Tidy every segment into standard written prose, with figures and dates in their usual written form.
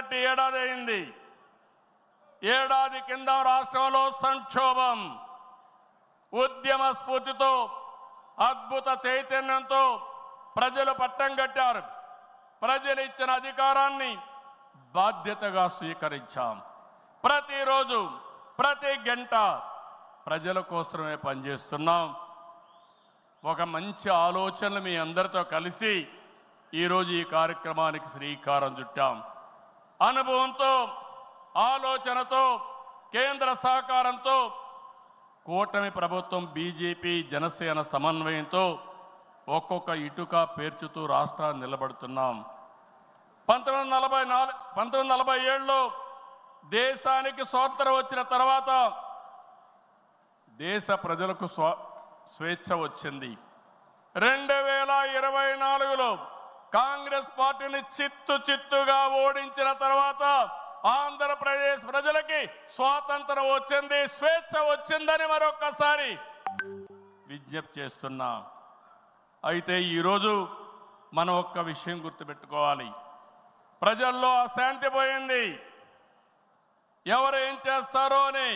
మొదలుపెట్టి ఏడాది అయింది. ఏడాది కింద రాష్ట్రంలో సంక్షోభం, ఉద్యమ స్ఫూర్తితో అద్భుత చైతన్యంతో ప్రజలు పట్టం కట్టారు. ప్రజలు ఇచ్చిన అధికారాన్ని బాధ్యతగా స్వీకరించాం. ప్రతిరోజు ప్రతి గంట ప్రజల కోసమే పనిచేస్తున్నాం. ఒక మంచి ఆలోచనలు మీ అందరితో కలిసి ఈరోజు ఈ కార్యక్రమానికి శ్రీకారం చుట్టాం. అనుభవంతో, ఆలోచనతో, కేంద్ర సహకారంతో కూటమి ప్రభుత్వం బీజేపీ జనసేన సమన్వయంతో ఒక్కొక్క ఇటుక పేర్చుతూ రాష్ట్రాన్ని నిలబడుతున్నాం. 1947లో దేశానికి స్వాతంత్రం వచ్చిన తర్వాత దేశ ప్రజలకు స్వేచ్ఛ వచ్చింది. 2024లో కాంగ్రెస్ పార్టీని చిత్తుగా ఓడించిన తర్వాత ఆంధ్రప్రదేశ్ ప్రజలకి స్వాతంత్రం వచ్చింది, స్వేచ్ఛ వచ్చిందని మరొక్కసారి విజ్ఞప్తి చేస్తున్నా. అయితే ఈరోజు మనం ఒక్క విషయం గుర్తుపెట్టుకోవాలి. ప్రజల్లో అశాంతి పోయింది, ఎవరు ఏం చేస్తారో అని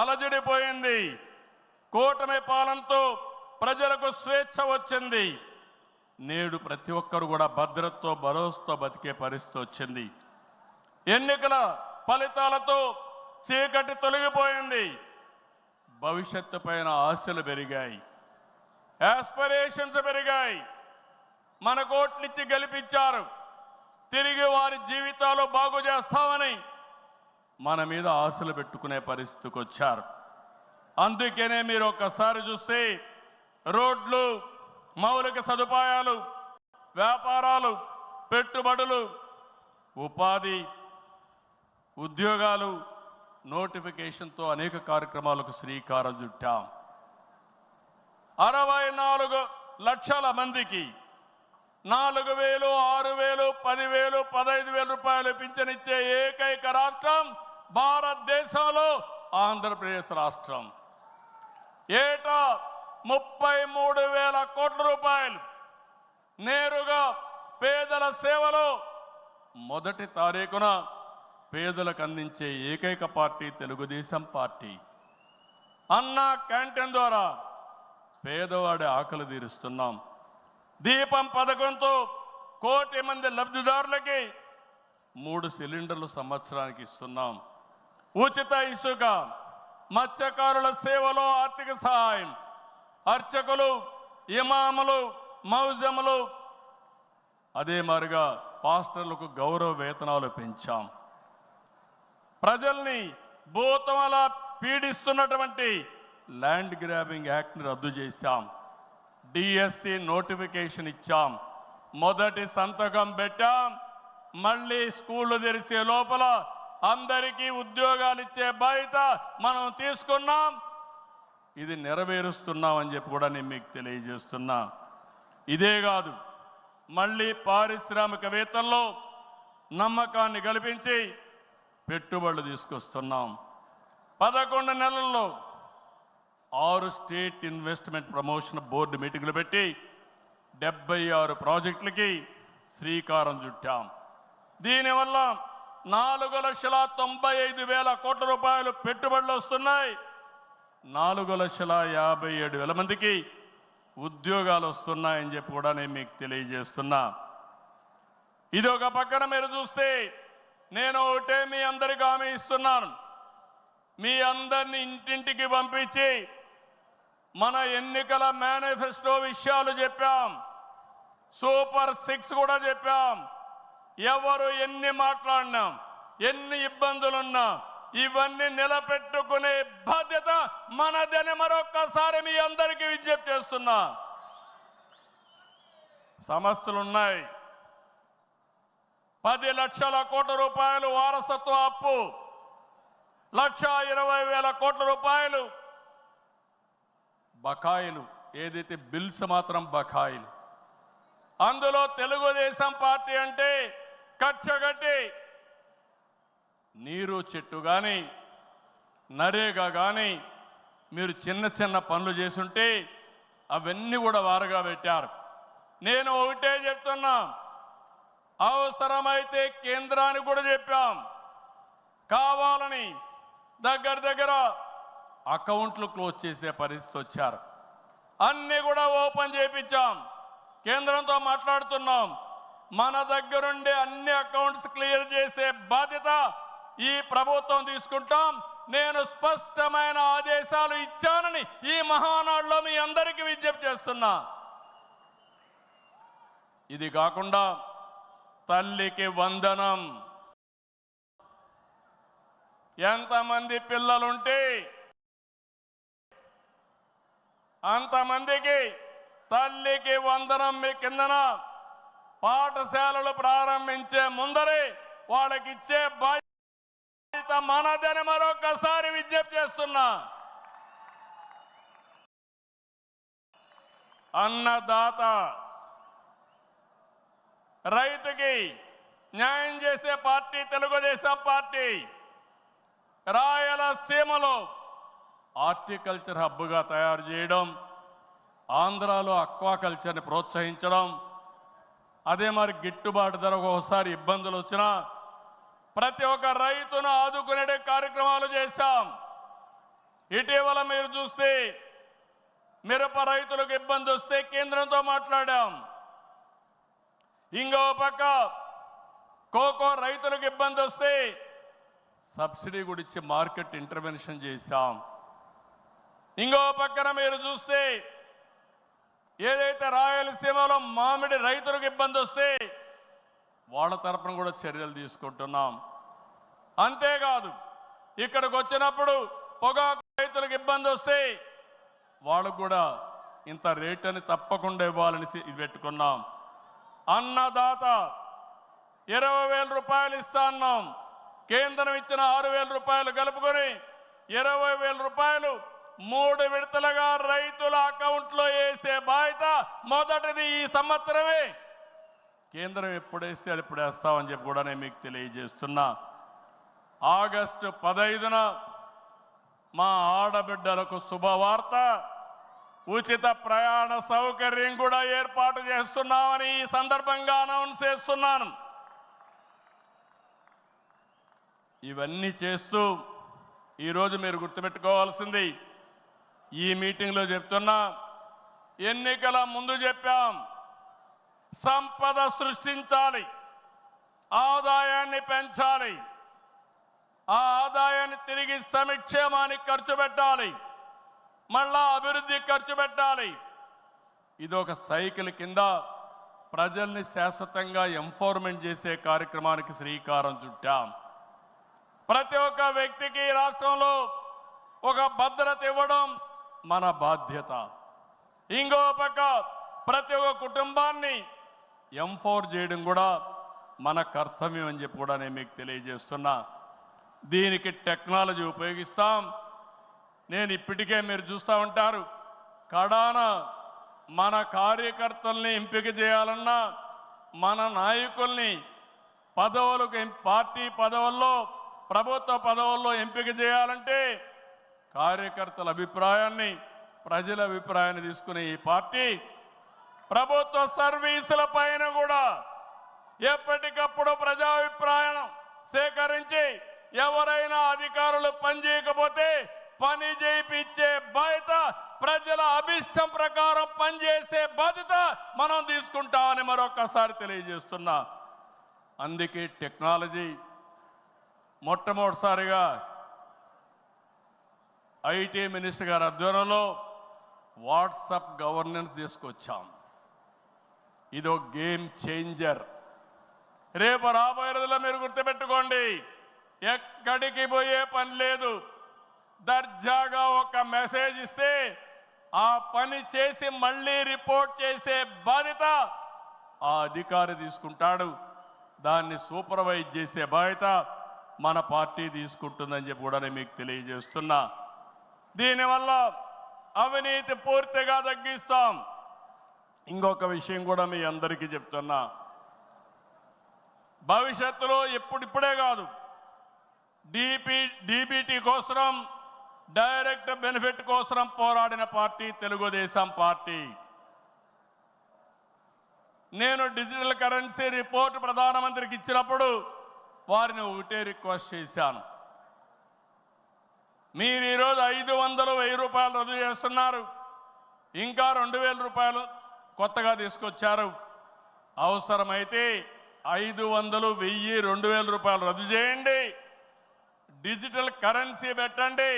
అలజడిపోయింది. కూటమి పాలనతో ప్రజలకు స్వేచ్ఛ వచ్చింది. నేడు ప్రతి ఒక్కరు కూడా భద్రతతో, భరోసాతో బతికే పరిస్థితి వచ్చింది. ఎన్నికల ఫలితాలతో చీకటి తొలగిపోయింది. భవిష్యత్తు పైన ఆశలు పెరిగాయి, యాస్పిరేషన్స్ పెరిగాయి. మన కోట్లిచ్చి గెలిపించారు, తిరిగి వారి జీవితాలు బాగు చేస్తామని మన మీద ఆశలు పెట్టుకునే పరిస్థితికి వచ్చారు. అందుకనే మీరు ఒక్కసారి చూస్తే రోడ్లు, మౌలిక సదుపాయాలు, వ్యాపారాలు, పెట్టుబడులు, ఉపాధి, ఉద్యోగాలు, నోటిఫికేషన్తో అనేక కార్యక్రమాలకు శ్రీకారం చుట్టాం. 64 లక్షల మందికి 4,000, 6,000, 10,000, 15,000 రూపాయలు పింఛనిచ్చే ఏకైక రాష్ట్రం భారతదేశంలో ఆంధ్రప్రదేశ్ రాష్ట్రం. ఏటా 33,000 కోట్ల రూపాయలు నేరుగా పేదల సేవలో మొదటి తారీఖున పేదలకు అందించే ఏకైక పార్టీ తెలుగుదేశం పార్టీ. అన్నా క్యాంటీన్ ద్వారా పేదవాడి ఆకలి తీరుస్తున్నాం. దీపం పథకంతో 1 కోటి మంది లబ్ధిదారులకి 3 సిలిండర్లు సంవత్సరానికి ఇస్తున్నాం. ఉచిత ఇసుక, మత్స్యకారుల సేవలో ఆర్థిక సహాయం, అర్చకులు, ఇమాములు, మౌజములు, అదే మాదిరిగా పాస్టర్లకు గౌరవ వేతనాలు పెంచాం. ప్రజల్ని భూతమలా పీడిస్తున్నటువంటి ల్యాండ్ గ్రాబింగ్ యాక్ట్ని రద్దు చేశాం. డిఎస్సి నోటిఫికేషన్ ఇచ్చాం. మొదటి సంతకం పెట్టాం. మళ్ళీ స్కూళ్ళు తెరిచే లోపల అందరికీ ఉద్యోగాలు ఇచ్చే బాధ్యత మనం తీసుకున్నాం. ఇది నెరవేరుస్తున్నామని చెప్పి కూడా నేను మీకు తెలియజేస్తున్నా. ఇదే కాదు, మళ్ళీ పారిశ్రామికవేత్తల్లో నమ్మకాన్ని కల్పించి పెట్టుబడులు తీసుకొస్తున్నాం. 11 నెలల్లో 6 స్టేట్ ఇన్వెస్ట్మెంట్ ప్రమోషన్ బోర్డు మీటింగులు పెట్టి 76 ప్రాజెక్టులకి శ్రీకారం చుట్టాం. దీనివల్ల 4,95,000 కోట్ల రూపాయలు పెట్టుబడులు వస్తున్నాయి. 4,57,000 మందికి ఉద్యోగాలు వస్తున్నాయని చెప్పి కూడా నేను మీకు తెలియజేస్తున్నా. ఇది ఒక పక్కన మీరు చూస్తే, నేను ఒకటే మీ అందరికీ హామీ ఇస్తున్నాను. మీ అందరిని ఇంటింటికి పంపించి మన ఎన్నికల మేనిఫెస్టో విషయాలు చెప్పాం. సూపర్ 6 కూడా చెప్పాం. ఎవరు ఎన్ని మాట్లాడినాం, ఎన్ని ఇబ్బందులున్నా ఇవన్నీ నిలబెట్టుకునే బాధ్యత మనదని మరొక్కసారి మీ అందరికీ విజ్ఞప్తి చేస్తున్నా. సమస్యలు ఉన్నాయి. 10 లక్షల కోట్ల రూపాయలు వారసత్వ అప్పు, 1,20,000 కోట్ల రూపాయలు బకాయిలు, ఏదైతే బిల్స్ మాత్రం బకాయిలు. అందులో తెలుగుదేశం పార్టీ అంటే కక్షగట్టి నీరు చెట్టు కానీ, నరేగా కానీ మీరు చిన్న చిన్న పనులు చేసుంటే అవన్నీ కూడా వారగా పెట్టారు. నేను ఒకటే చెప్తున్నా, అవసరమైతే కేంద్రానికి కూడా చెప్పాం. కావాలని దగ్గర అకౌంట్లు క్లోజ్ చేసే పరిస్థితి వచ్చారు. అన్నీ కూడా ఓపెన్ చేయించాం. కేంద్రంతో మాట్లాడుతున్నాం. మన దగ్గరుండే అన్ని అకౌంట్స్ క్లియర్ చేసే బాధ్యత ఈ ప్రభుత్వం తీసుకుంటాం. నేను స్పష్టమైన ఆదేశాలు ఇచ్చానని ఈ మహానాడులో మీ అందరికీ విజ్ఞప్తి చేస్తున్నా. ఇది కాకుండా తల్లికి వందనం. ఎంతమంది పిల్లలుంటే అంతమందికి తల్లికి వందనం మీ కిందన పాఠశాలలు ప్రారంభించే ముందరే వాళ్ళకి ఇచ్చే బాధ్యత మనదని మరొకసారి విజ్ఞప్తి చేస్తున్నా. అన్నదాత రైతుకి న్యాయం చేసే పార్టీ తెలుగుదేశం పార్టీ. రాయలసీమలో హార్టికల్చర్ హబ్గా తయారు చేయడం, ఆంధ్రాలో అక్వాకల్చర్ని ప్రోత్సహించడం, అదే మరి గిట్టుబాటు ధర ఒకసారి ఇబ్బందులు వచ్చినా ప్రతి ఒక్క రైతును ఆదుకునే కార్యక్రమాలు చేశాం. ఇటీవల మీరు చూస్తే మిరప రైతులకు ఇబ్బంది వస్తే కేంద్రంతో మాట్లాడాం. ఇంకో పక్క కోకో రైతులకు ఇబ్బంది వస్తే సబ్సిడీ కూడా ఇచ్చి మార్కెట్ ఇంటర్వెన్షన్ చేశాం. ఇంకో పక్కన మీరు చూస్తే ఏదైతే రాయలసీమలో మామిడి రైతులకు ఇబ్బంది వస్తే వాళ్ళ తరపున కూడా చర్యలు తీసుకుంటున్నాం. అంతేకాదు ఇక్కడికి వచ్చినప్పుడు పొగాకు రైతులకు ఇబ్బంది వస్తే వాళ్ళకు కూడా ఇంత రేట్ అని తప్పకుండా ఇవ్వాలని ఇది పెట్టుకున్నాం. అన్నదాత 20,000 రూపాయలు ఇస్తా అన్నాం. కేంద్రం ఇచ్చిన 6,000 రూపాయలు కలుపుకొని 20,000 రూపాయలు 3 విడతలుగా రైతుల అకౌంట్లో వేసే బాధ్యత మొదటిది ఈ సంవత్సరమే. కేంద్రం ఎప్పుడేస్తే అది ఇప్పుడు వేస్తామని చెప్పి కూడా నేను మీకు తెలియజేస్తున్నా. ఆగస్టు 15న మా ఆడబిడ్డలకు శుభవార్త, ఉచిత ప్రయాణ సౌకర్యం కూడా ఏర్పాటు చేస్తున్నామని ఈ సందర్భంగా అనౌన్స్ చేస్తున్నాను. ఇవన్నీ చేస్తూ ఈరోజు మీరు గుర్తుపెట్టుకోవాల్సింది, ఈ మీటింగ్లో చెప్తున్నా, ఎన్నికల ముందు చెప్పాం సంపద సృష్టించాలి, ఆదాయాన్ని పెంచాలి, ఆ ఆదాయాన్ని తిరిగి సంక్షేమానికి ఖర్చు పెట్టాలి, మళ్ళా అభివృద్ధి ఖర్చు పెట్టాలి. ఇది ఒక సైకిల్ కింద ప్రజల్ని శాశ్వతంగా ఎంపవర్మెంట్ చేసే కార్యక్రమానికి శ్రీకారం చుట్టాం. ప్రతి ఒక్క వ్యక్తికి రాష్ట్రంలో ఒక భద్రత ఇవ్వడం మన బాధ్యత. ఇంకో పక్క ప్రతి ఒక్క కుటుంబాన్ని ఎంపవర్ చేయడం కూడా మన కర్తవ్యం అని చెప్పి కూడా నేను మీకు తెలియజేస్తున్నా. దీనికి టెక్నాలజీ ఉపయోగిస్తాం. నేను ఇప్పటికే మీరు చూస్తూ ఉంటారు, కడాన మన కార్యకర్తల్ని ఎంపిక చేయాలన్నా, మన నాయకుల్ని పదవులకు పార్టీ పదవుల్లో ప్రభుత్వ పదవుల్లో ఎంపిక చేయాలంటే కార్యకర్తల అభిప్రాయాన్ని, ప్రజల అభిప్రాయాన్ని తీసుకునే ఈ పార్టీ ప్రభుత్వ సర్వీసుల పైన కూడా ఎప్పటికప్పుడు ప్రజాభిప్రాయం సేకరించి ఎవరైనా అధికారులు పనిచేయకపోతే పని చేయించే బాధ్యత, ప్రజల అభిష్టం ప్రకారం పనిచేసే బాధ్యత మనం తీసుకుంటామని మరొకసారి తెలియజేస్తున్నా. అందుకే టెక్నాలజీ మొట్టమొదటిసారిగా ఐటీ మినిస్టర్ గారి ఆధ్వర్యంలో వాట్సాప్ గవర్నెన్స్ తీసుకొచ్చాం. ఇదో గేమ్ చేంజర్. రేపు రాబోయే రోజుల్లో మీరు గుర్తుపెట్టుకోండి, ఎక్కడికి పోయే పని లేదు. దర్జాగా ఒక మెసేజ్ ఇస్తే ఆ పని చేసి మళ్ళీ రిపోర్ట్ చేసే బాధ్యత ఆ అధికారి తీసుకుంటాడు. దాన్ని సూపర్వైజ్ చేసే బాధ్యత మన పార్టీ తీసుకుంటుందని చెప్పి కూడా నేను మీకు తెలియజేస్తున్నా. దీనివల్ల అవినీతి పూర్తిగా తగ్గిస్తాం. ఇంకొక విషయం కూడా మీ అందరికీ చెప్తున్నా, భవిష్యత్తులో ఇప్పుడిప్పుడే కాదు, డీబీటీ కోసం, డైరెక్ట్ బెనిఫిట్ కోసం పోరాడిన పార్టీ తెలుగుదేశం పార్టీ. నేను డిజిటల్ కరెన్సీ రిపోర్ట్ ప్రధానమంత్రికి ఇచ్చినప్పుడు వారిని ఒకటే రిక్వెస్ట్ చేశాను. మీరు ఈరోజు 500, 1000 రూపాయలు రద్దు చేస్తున్నారు, ఇంకా 2000 రూపాయలు కొత్తగా తీసుకొచ్చారు. అవసరమైతే 500, 1000, 2000 రూపాయలు రద్దు చేయండి, డిజిటల్ కరెన్సీ పెట్టండి.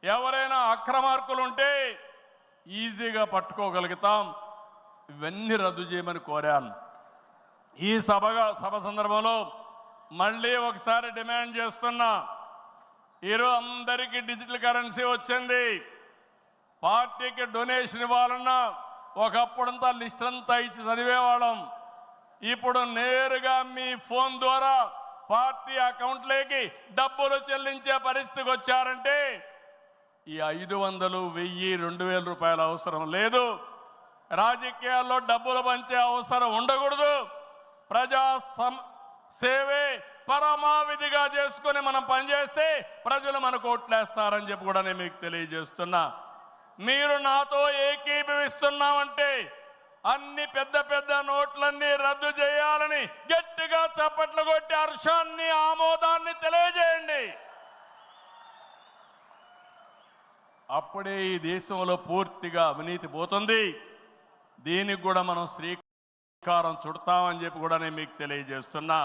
ఎవరైనా అక్రమార్కులు ఉంటే ఈజీగా పట్టుకోగలుగుతాం. ఇవన్నీ రద్దు చేయమని కోరాను. ఈ సభ సందర్భంలో మళ్ళీ ఒకసారి డిమాండ్ చేస్తున్నా. ఈరోజు అందరికీ డిజిటల్ కరెన్సీ వచ్చింది. పార్టీకి డొనేషన్ ఇవ్వాలన్నా ఒకప్పుడంతా లిస్ట్ అంతా ఇచ్చి చదివేవాళ్ళం. ఇప్పుడు నేరుగా మీ ఫోన్ ద్వారా పార్టీ అకౌంట్లోకి డబ్బులు చెల్లించే పరిస్థితికి వచ్చారంటే ఈ 500, 1000, 2000 రూపాయల అవసరం లేదు. రాజకీయాల్లో డబ్బులు పంచే అవసరం ఉండకూడదు. ప్రజా సేవే పరమావిధిగా చేసుకుని మనం పనిచేస్తే ప్రజలు మనకు ఓట్లేస్తారని చెప్పి కూడా నేను మీకు తెలియజేస్తున్నా. మీరు నాతో ఏకీభవిస్తున్నామంటే అన్ని పెద్ద పెద్ద నోట్లన్నీ రద్దు చేయాలని గట్టిగా చప్పట్లు కొట్టి హర్షాన్ని, ఆమోదాన్ని తెలియజేయండి. అప్పుడే ఈ దేశంలో పూర్తిగా అవినీతి పోతుంది. దీనికి కూడా మనం శ్రీకారం చుడతామని చెప్పి కూడా నేను మీకు తెలియజేస్తున్నా.